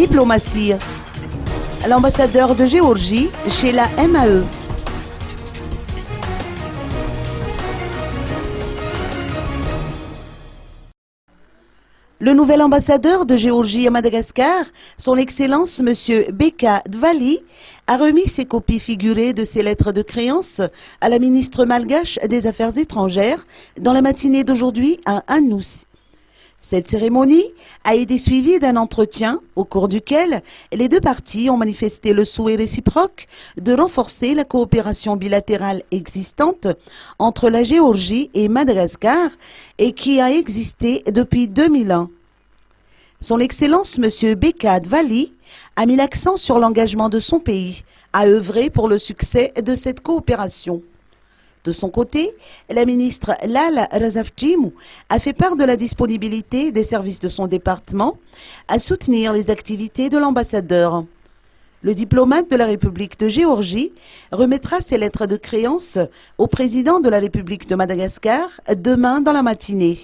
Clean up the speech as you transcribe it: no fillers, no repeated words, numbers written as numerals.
Diplomatie. L'ambassadeur de Géorgie chez la MAE. Le nouvel ambassadeur de Géorgie à Madagascar, son Excellence M. Beka Dvali, a remis ses copies figurées de ses lettres de créance à la ministre malgache des Affaires étrangères dans la matinée d'aujourd'hui à Annous. Cette cérémonie a été suivie d'un entretien au cours duquel les deux parties ont manifesté le souhait réciproque de renforcer la coopération bilatérale existante entre la Géorgie et Madagascar et qui a existé depuis 2001. Son Excellence M. Beka Dvali a mis l'accent sur l'engagement de son pays à œuvrer pour le succès de cette coopération. De son côté, la ministre Lal Razavtchimou a fait part de la disponibilité des services de son département à soutenir les activités de l'ambassadeur. Le diplomate de la République de Géorgie remettra ses lettres de créance au président de la République de Madagascar demain dans la matinée.